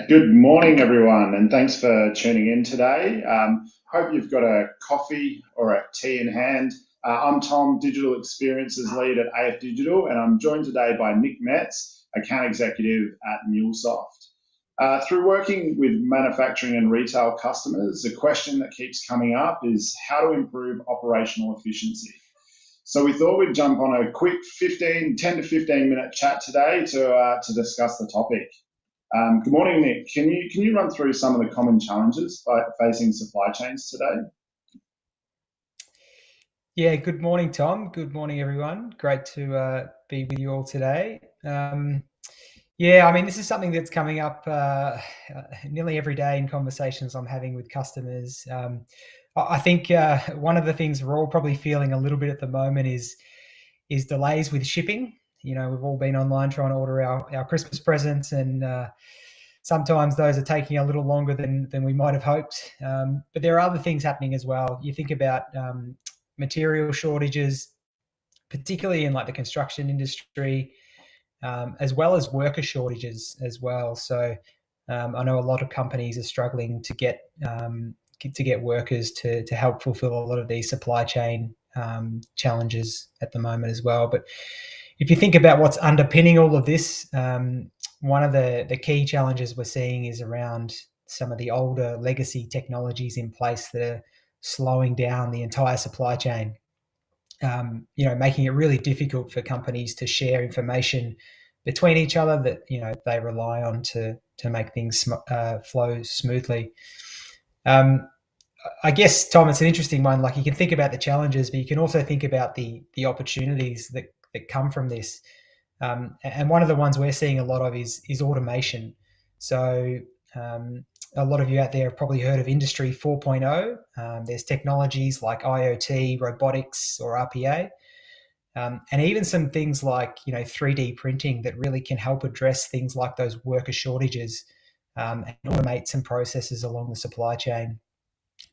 Good morning, everyone, and thanks for tuning in today. Hope you've got a coffee or a tea in hand. I'm Tom, Digital Experiences Lead at AF Digital, and I'm joined today by Nick Metz, Account Executive at MuleSoft. Through working with manufacturing and retail customers, a question that keeps coming up is how to improve operational efficiency. So we thought we'd jump on a quick 10 to 15 minute chat today to discuss the topic. Good morning, Nick. Can you run through some of the common challenges facing supply chains today? Yeah, good morning, Tom. Good morning, everyone. Great to be with you all today. This is something that's coming up nearly every day in conversations I'm having with customers. I think one of the things we're all probably feeling a little bit at the moment is delays with shipping. You know, we've all been online trying to order our Christmas presents, and sometimes those are taking a little longer than we might have hoped. But there are other things happening as well. You think about material shortages, particularly in like the construction industry, as well as worker shortages as well. So I know a lot of companies are struggling to get workers to help fulfill a lot of these supply chain challenges at the moment as well. But if you think about what's underpinning all of this, one of the key challenges we're seeing is around some of the older legacy technologies in place that are slowing down the entire supply chain, making it really difficult for companies to share information between each other that they rely on to make things flow smoothly. I guess, Tom, it's an interesting one. Like, you can think about the challenges, but you can also think about the opportunities that come from this. And one of the ones we're seeing a lot of is automation. So a lot of you out there have probably heard of Industry 4.0. There's technologies like IoT, robotics, or RPA, and even some things like 3D printing that really can help address things like those worker shortages and automate some processes along the supply chain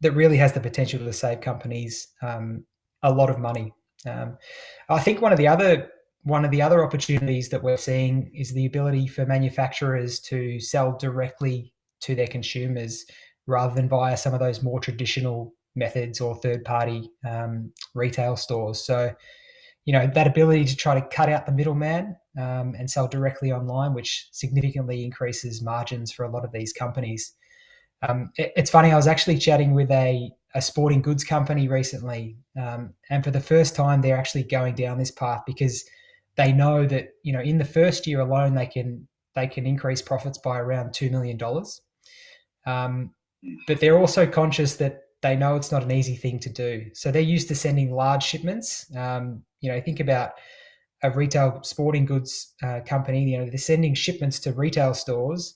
that really has the potential to save companies a lot of money. I think one of the other opportunities that we're seeing is the ability for manufacturers to sell directly to their consumers rather than via some of those more traditional methods or third-party retail stores. So, that ability to try to cut out the middleman and sell directly online, which significantly increases margins for a lot of these companies. It's funny, I was actually chatting with a sporting goods company recently, and for the first time, they're actually going down this path because they know that in the first year alone, they can increase profits by around $2 million. But they're also conscious that they know it's not an easy thing to do. So they're used to sending large shipments. Think about a retail sporting goods company. They're sending shipments to retail stores,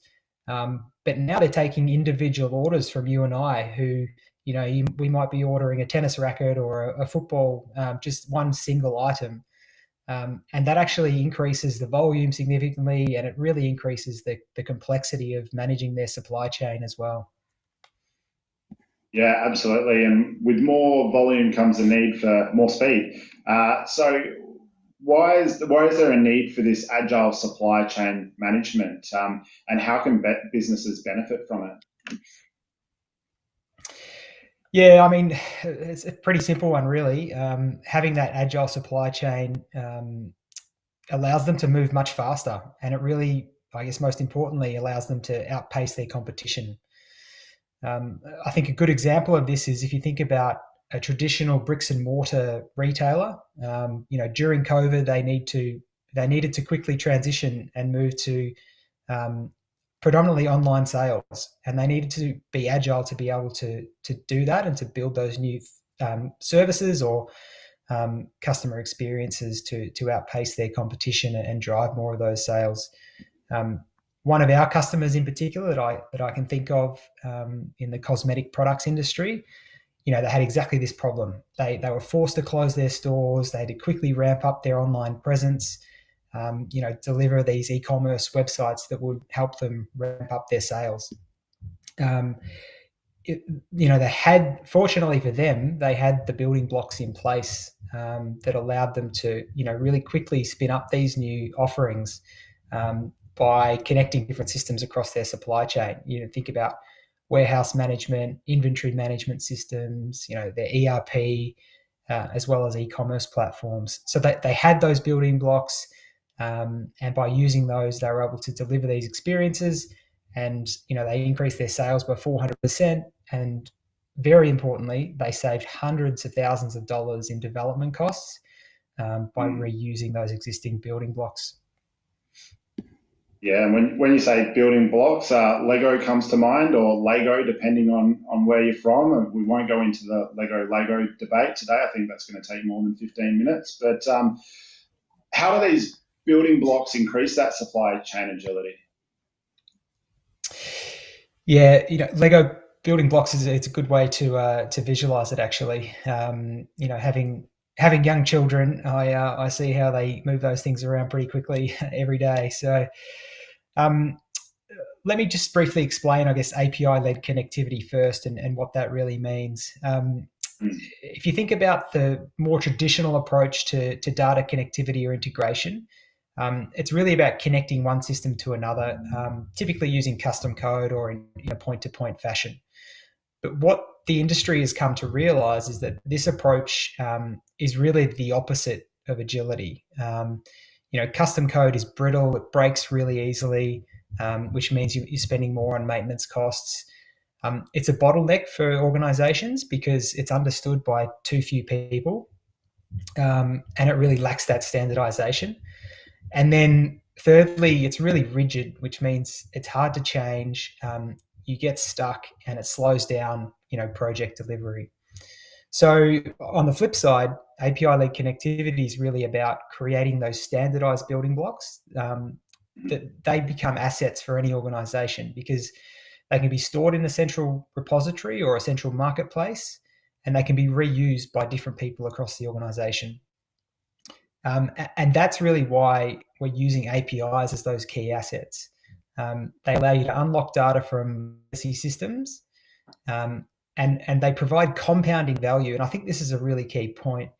but now they're taking individual orders from you and I, who we might be ordering a tennis racket or a football, just one single item. And that actually increases the volume significantly, and it really increases the complexity of managing their supply chain as well. Yeah, absolutely. And with more volume comes a need for more speed. So why is there a need for this agile supply chain management, and how can businesses benefit from it? Yeah, I mean, it's a pretty simple one, really. Having that agile supply chain allows them to move much faster, and it really, I guess, most importantly, allows them to outpace their competition. I think a good example of this is if you think about a traditional bricks and mortar retailer. During COVID, they needed to quickly transition and move to predominantly online sales, and they needed to be agile to be able to do that and to build those new services or customer experiences to outpace their competition and drive more of those sales. One of our customers in particular that I can think of in the cosmetic products industry, they had exactly this problem. They were forced to close their stores. They had to quickly ramp up their online presence, deliver these e-commerce websites that would help them ramp up their sales. Fortunately for them, they had the building blocks in place that allowed them to, really quickly spin up these new offerings. by connecting different systems across their supply chain. Think about warehouse management, inventory management systems, their ERP, as well as e-commerce platforms. So they had those building blocks, and by using those, they were able to deliver these experiences, and they increased their sales by 400%. And very importantly, they saved hundreds of thousands of dollars in development costs by reusing those existing building blocks. Yeah, and when you say building blocks, Lego comes to mind, or Lego, depending on where you're from. And we won't go into the Lego debate today. I think that's going to take more than 15 minutes. But how do these building blocks increase that supply chain agility? Yeah, Lego building blocks it's a good way to visualize it. Actually, having young children, I see how they move those things around pretty quickly every day. So, let me just briefly explain, I guess, API-led connectivity first, and what that really means. If you think about the more traditional approach to data connectivity or integration, it's really about connecting one system to another, typically using custom code or in a point-to-point fashion. But what the industry has come to realize is that this approach is really the opposite of agility. Custom code is brittle, it breaks really easily, which means you're spending more on maintenance costs. It's a bottleneck for organizations because it's understood by too few people, and it really lacks that standardization. And then thirdly, it's really rigid, which means it's hard to change. You get stuck and it slows down, project delivery. So on the flip side, API-led connectivity is really about creating those standardized building blocks that they become assets for any organization because they can be stored in a central repository or a central marketplace, and they can be reused by different people across the organization. And that's really why we're using APIs as those key assets. They allow you to unlock data from legacy systems, and they provide compounding value. And I think this is a really key point.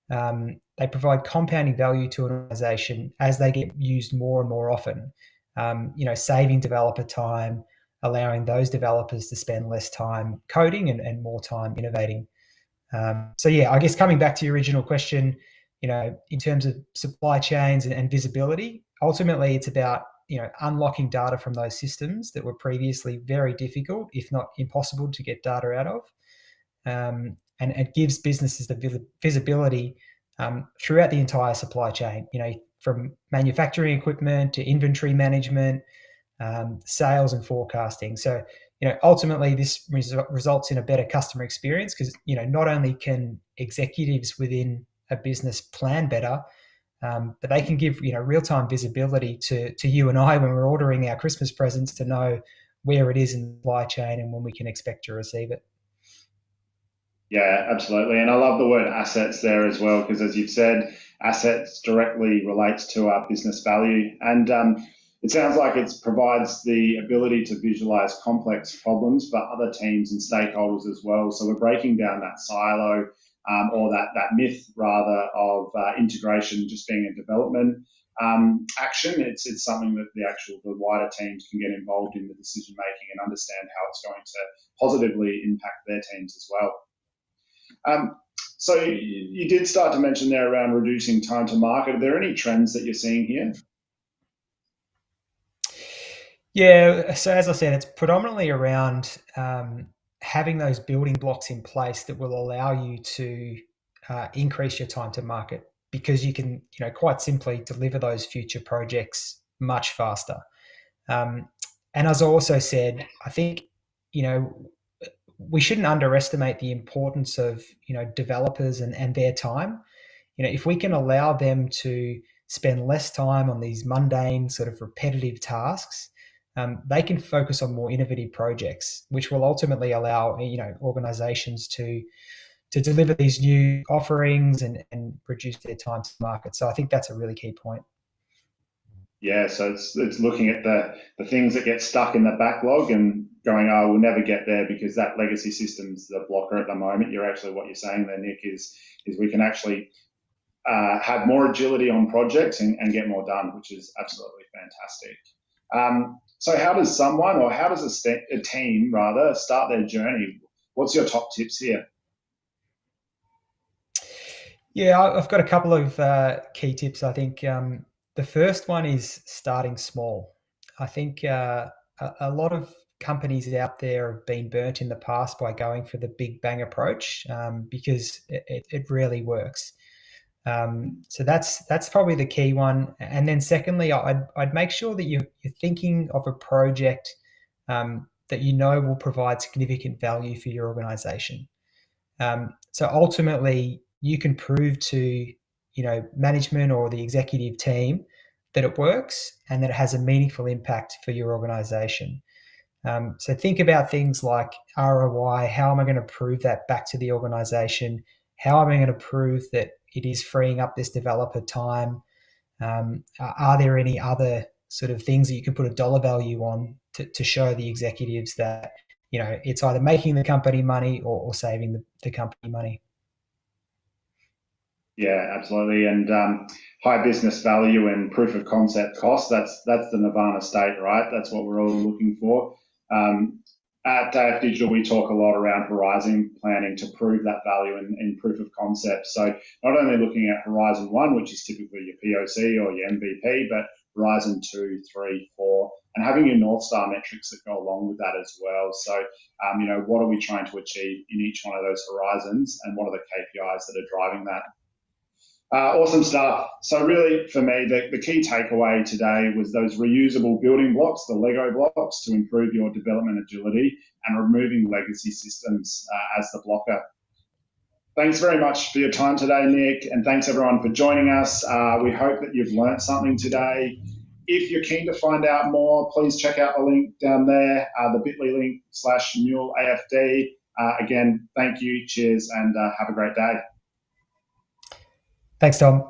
They provide compounding value to an organization as they get used more and more often, saving developer time, allowing those developers to spend less time coding and more time innovating. So yeah, I guess coming back to your original question, in terms of supply chains and visibility, ultimately it's about, unlocking data from those systems that were previously very difficult, if not impossible, to get data out of. And it gives businesses the visibility throughout the entire supply chain, from manufacturing equipment to inventory management, sales and forecasting. So, ultimately this results in a better customer experience because, not only can executives within a business plan better, but they can give, real-time visibility to you and I when we're ordering our Christmas presents to know where it is in the supply chain and when we can expect to receive it. Yeah, absolutely. And I love the word assets there as well, because as you've said, assets directly relates to our business value. And it sounds like it provides the ability to visualize complex problems for other teams and stakeholders as well. So we're breaking down that silo or that myth rather of integration just being a development action. It's something that the wider teams can get involved in the decision making and understand how it's going to positively impact their teams as well. So you did start to mention there around reducing time to market. Are there any trends that you're seeing here? Yeah, so as I said, it's predominantly around having those building blocks in place that will allow you to increase your time to market because you can, quite simply deliver those future projects much faster. And as I also said, I think, we shouldn't underestimate the importance of, developers and their time. If we can allow them to spend less time on these mundane sort of repetitive tasks, they can focus on more innovative projects, which will ultimately allow, organizations to deliver these new offerings and reduce their time to market. So I think that's a really key point. Yeah, so it's looking at the things that get stuck in the backlog and going, oh, we'll never get there because that legacy system's the blocker at the moment. What you're saying there, Nick, is we can actually have more agility on projects and get more done, which is absolutely fantastic. So how does someone, or how does a team rather, start their journey? What's your top tips here? Yeah, I've got a couple of key tips. I think the first one is starting small. I think a lot of companies out there have been burnt in the past by going for the big bang approach because it rarely works. So that's probably the key one. And then secondly, I'd make sure that you're thinking of a project that you know will provide significant value for your organization. So ultimately, you can prove to management or the executive team that it works and that it has a meaningful impact for your organization. So think about things like ROI. How am I going to prove that back to the organization? How am I going to prove that it is freeing up this developer time? Are there any other sort of things that you can put a dollar value on to show the executives that it's either making the company money or saving the company money? Yeah, absolutely. And high business value and proof of concept cost, that's the Nirvana state, right? That's what we're all looking for. Um, at AF Digital, we talk a lot around horizon planning to prove that value in proof of concept. So not only looking at horizon one, which is typically your POC or your MVP, but horizon two, three, four, and having your North Star metrics that go along with that as well. So, what are we trying to achieve in each one of those horizons, and what are the KPIs that are driving that? Awesome stuff. So really, for me, the key takeaway today was those reusable building blocks, the Lego blocks, to improve your development agility and removing legacy systems as the blocker. Thanks very much for your time today, Nick, and thanks everyone for joining us. We hope that you've learned something today. If you're keen to find out more, please check out the link down there, the bit.ly link /MuleAFD. Again, thank you, cheers, and have a great day. Thanks, Tom.